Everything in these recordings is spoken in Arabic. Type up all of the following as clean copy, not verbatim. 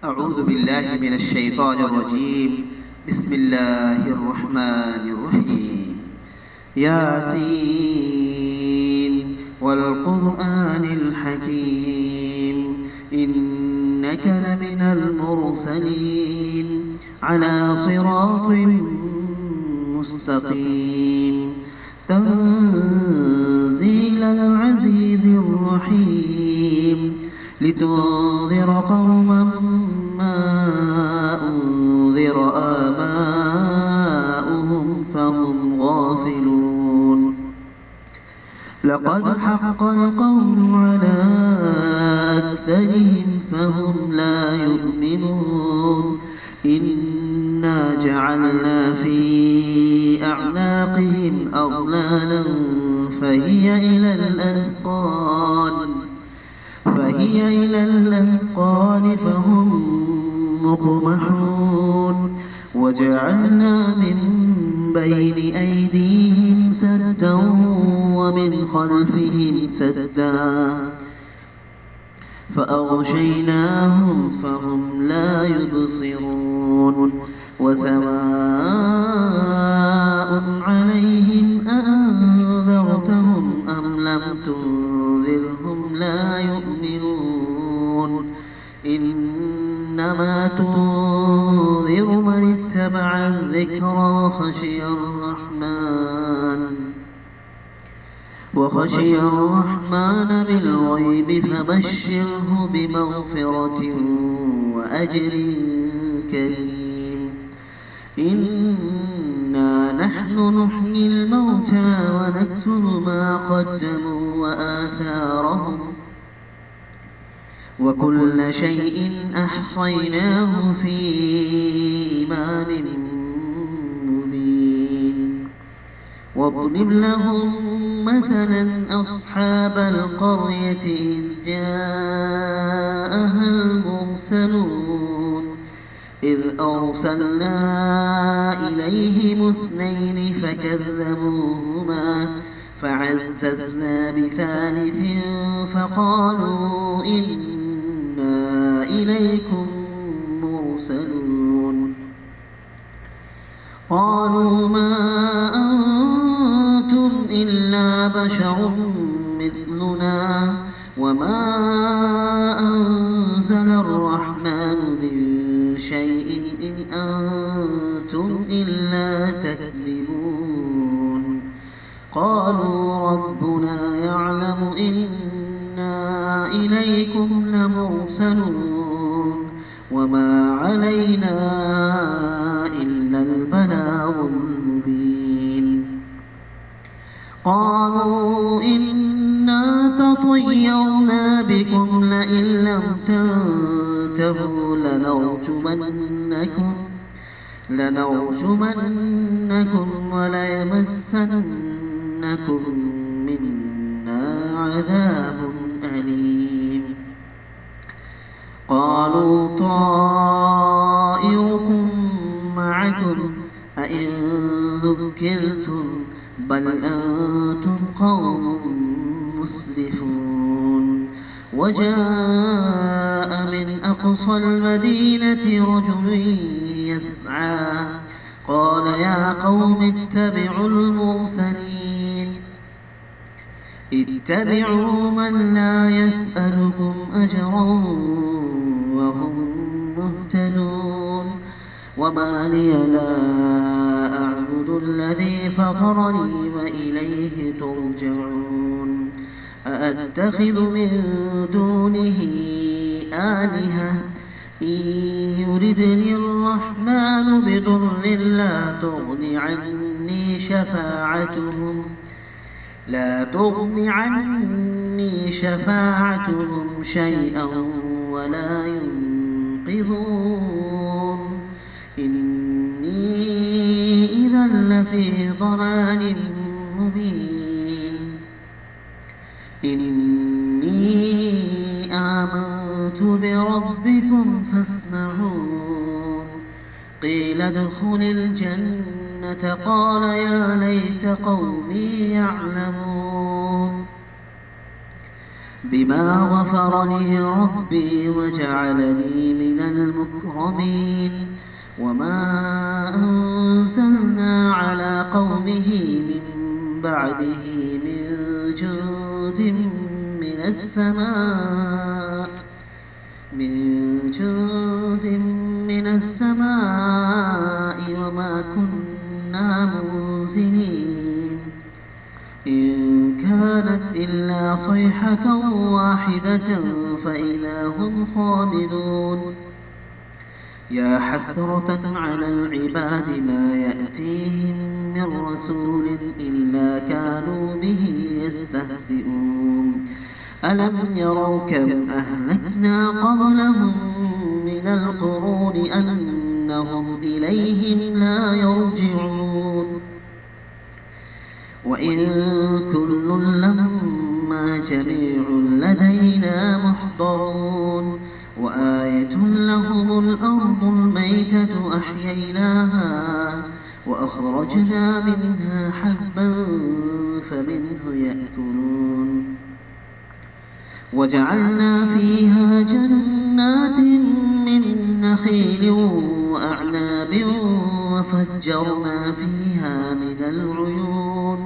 أعوذ بالله من الشيطان الرجيم. بسم الله الرحمن الرحيم. ياسين والقرآن الحكيم إنك لمن المرسلين على صراط مستقيم تنزيل العزيز الرحيم لتنذر قوما ما أنذر آباؤهم فهم غافلون. لقد حق القول على أكثرهم فهم لا يؤمنون. إنا جعلنا في أعناقهم أغلالا فهي إلى الأذقان فهم مقمحون. وجعلنا من بين أيديهم سدا ومن خلفهم سدا فأغشيناهم فهم لا يبصرون. وسواء عليهم أأنذرتهم أم لم تنذرهم لا يؤمنون. إنما تنذر من اتبع الذكر وخشي الرحمن بالغيب فبشره بمغفرة وأجر كريم. إنا نحن نحيي الموتى ونكتب ما قدموا وآثارهم وكل شيء أحصيناه في إمام مبين. واضرب لهم مثلا أصحاب القرية إذ جاءها المرسلون إذ أرسلنا إليهم اثنين فكذبوهما فعززنا بثالث فقالوا إنا إليكم مرسلون. قالوا ما أنتم إلا بشر مثلنا وما أنزل الرحمن من شيء إن أنتم إلا تكذبون. قالوا ربنا يعلم إنا إليكم لمرسلون وما علينا إلا البلاغ المبين. قالوا إنا تطيرنا بكم لئن لم تنتهوا لنرجمنكم وليمسنكم منا عذاب أليم. قالوا طائركم معكم أئن ذكرتم بل أنتم قوم مسرفون. وجاء من أقصى المدينة رجل يسعى قال يا قوم اتبعوا المرسلين اتبعوا من لا يسألكم أجرا وهم مهتدون. وما لي لا أعبد الذي فطرني وإليه ترجعون. أأتخذ من دونه آلهة إن يردني الرحمن بضر لا تغن عني شفاعتهم شيئا ولا ينقذون. إني إذا لفي ضلال مبين. إني آمنت بربكم فاسمعون. قيل ادخل الجنة قال يا ليت قومي يعلمون. بما غفر لي ربي وجعلني من المكرمين وما أنزلنا على قومه من بعده من جند من السماء وما كنا منزلين إن كانت إلا صيحة واحدة فإذا هم خامدون يا حسرة على العباد ما يأتيهم من رسول إلا كانوا به يستهزئون ألم يروا كم أهلكنا قبلهم من القرون أنهم إليهم لا يرجعون وإن كل لما جميع لدينا محضرون وآية لهم الأرض الميتة أحييناها وأخرجنا منها حبا فمنه يأكلون وجعلنا فيها جنات من نخيل وأعناب وفجرنا فيها من العيون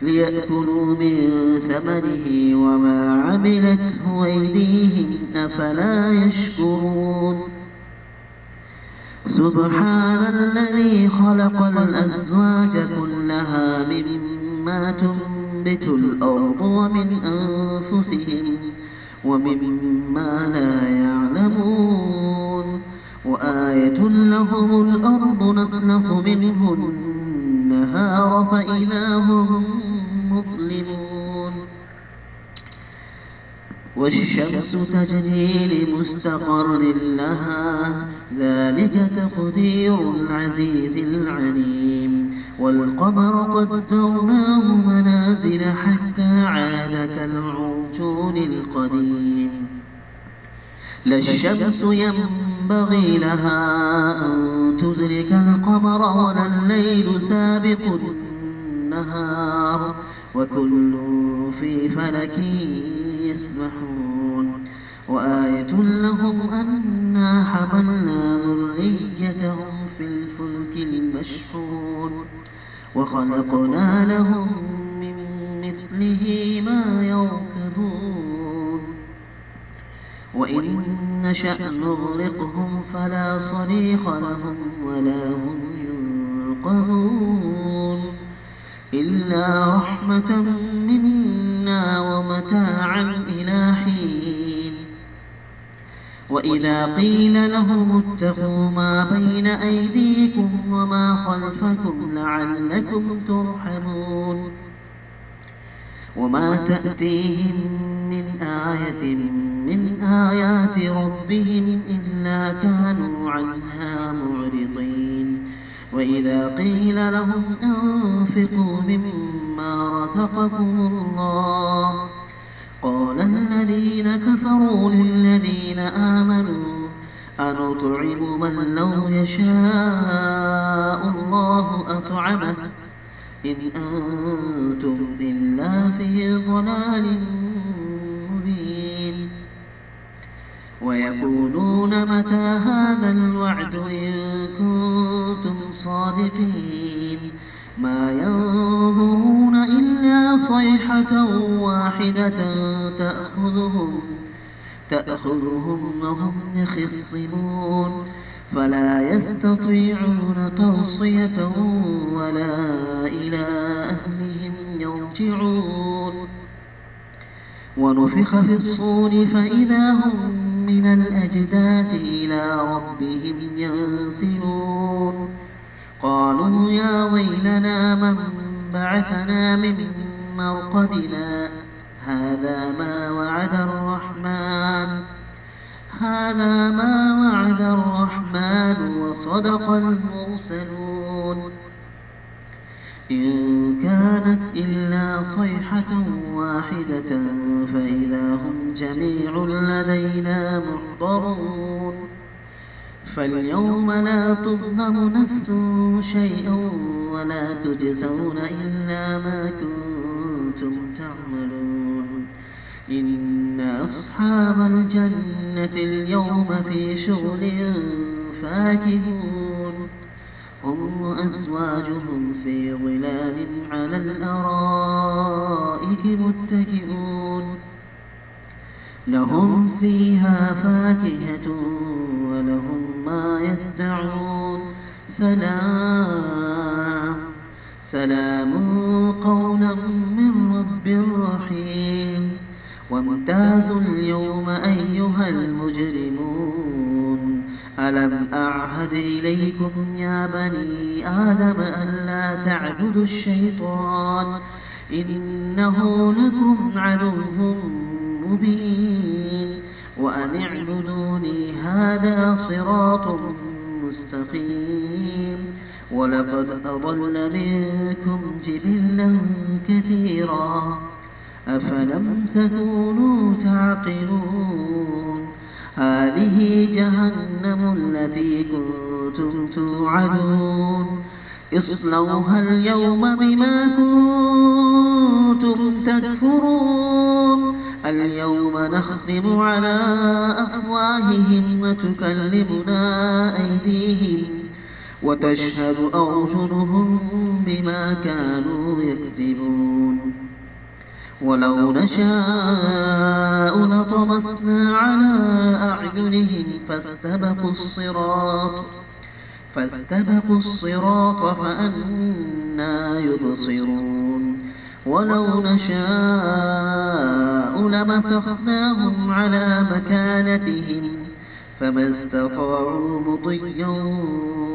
ليأكلوا من ثمره وما عملته أيديهم أفلا يشكرون سبحان الذي خلق الأزواج كلها مما تنبت الأرض ومن أنفسهم ومما لا يعلمون وآية لهم الأرض نسلخ منه النهار فإذا هم مظلمون والشمس تجري لمستقر لها ذلك تقدير العزيز العليم والقمر قدرناه منازل حتى عاد كالعرجون القديم لا الشمس ينبغي لها أن تدرك القمر ولا الليل سابق النهار وكل في فلك يسبحون وآية لهم أنا حملنا ذريتهم في الفلك المشحون وخلقنا لهم من مثله ما يركبون وإن نشأ نغرقهم فلا صريخ لهم ولا هم ينقذون إلا رحمة منا ومتاعا إلى حين وإذا قيل لهم اتقوا ما بين أيديكم وما خلفكم لعلكم ترحمون وما تأتيهم من آية من آيات ربهم إلا كانوا عنها معرضين وإذا قيل لهم أنفقوا مما رزقكم الله قال الذين كفروا للذين آمنوا أنطعم من لو يشاء الله أطعمه إن أنتم إلا في ضلال مبين ويقولون متى هذا الوعد إن كنتم صادقين ما ينظرون إلا صيحة واحدة تأخذهم وهم يخصمون فلا يستطيعون توصية ولا إلى أهلهم يرجعون ونفخ في الصور فإذا هم من الأجداث إلى ربهم ينسلون قالوا يا ويلنا من بعثنا من مرقدنا هذا ما وعد الرحمن وصدق المرسلون إن كانت إلا صيحة واحدة فإذا هم جميع لدينا محضرون فاليوم لا تظلم نفس شيئا ولا تجزون إلا ما كنتم تعملون إن أصحاب الجنة اليوم في شغل فاكهون هم وأزواجهم في ظلال على الأرائك متكئون لهم فيها فاكهة ولهم ما يدعون سلام قولا من رب رحيم وامتازوا اليوم أيها المجرمون ألم أعهد إليكم يا بني آدم ألا تعبدوا الشيطان إنه لكم عدو مبين وأن اعبدوني هذا صراط مستقيم ولقد أضل منكم جبلا كثيرا أفلم تكونوا تعقلون هذه جهنم التي كنتم توعدون اصلوها اليوم بما كنتم تكفرون اليوم نختم على أفواههم وتكلمنا أيديهم وتشهد أرجلهم بما كانوا يكسبون ولو نشاء لطمسنا على أعينهم فاستبقوا الصراط فأنى يبصرون ولو نشاء لمسخناهم على مكانتهم فما استطاعوا مضيا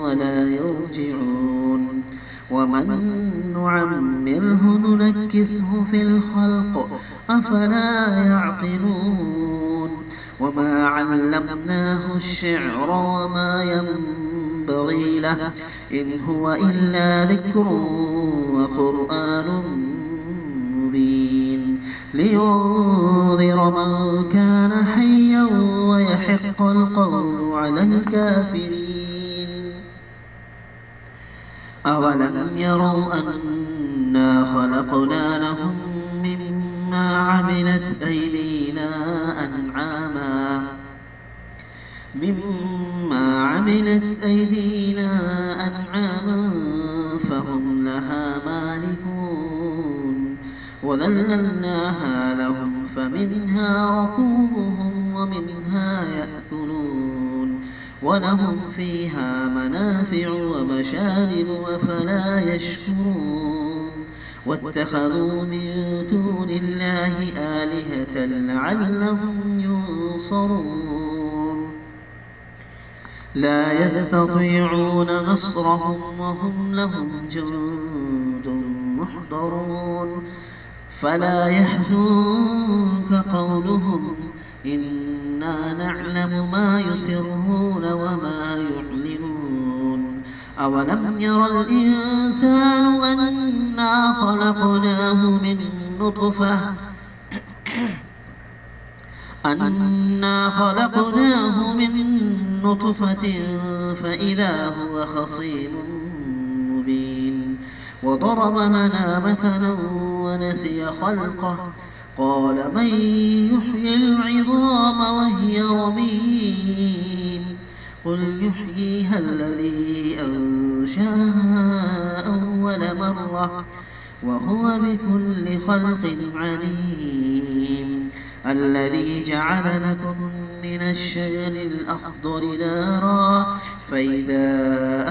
ولا يرجعون ومن نعمره ننكسه في الخلق أفلا يعقلون وما علمناه الشعر وما ينبغي له إن هو إلا ذكر وقرآن مبين لينذر من كان حيا ويحق القول على الكافرين أولم يروا أنا خلقنا لهم مما عملت أيدينا أنعاما فهم لها مالكون وذللناها لهم فمنها ركوبهم ومنها يأكلون ولهم فيها منافع ومشارب أفلا يشكرون واتخذوا من دون الله آلهة لعلهم ينصرون لا يستطيعون نصرهم وهم لهم جند محضرون فلا يحزنك قولهم إنا نعلم ما يسرون وما يعلنون أولم ير الإنسان أنا خلقناه من نطفة فإذا هو خصيم مبين وضرب لنا مثلا ونسي خلقه قال من يحيي العظام وهي رميم قل يحييها الذي أنشاها أول مرة وهو بكل خلق عليم الذي جعل لكم من الشجر الأخضر نارا فإذا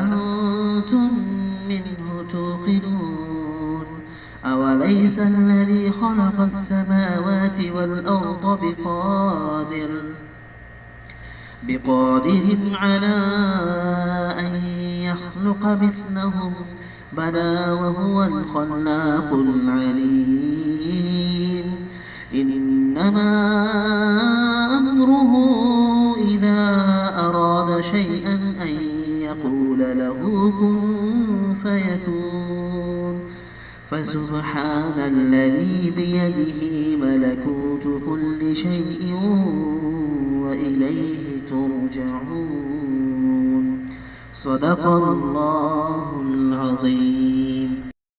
أنتم منه توقدون أوليس الذي خلق السماوات والأرض بقادر على أن يخلق مثلهم بلى وهو الخلاق العليم إنما أمره إذا أراد شيئا أن يقول له كن فيكون فسبحان الذي بيده ملكوت كل شيء وإليه ترجعون صدق الله العظيم.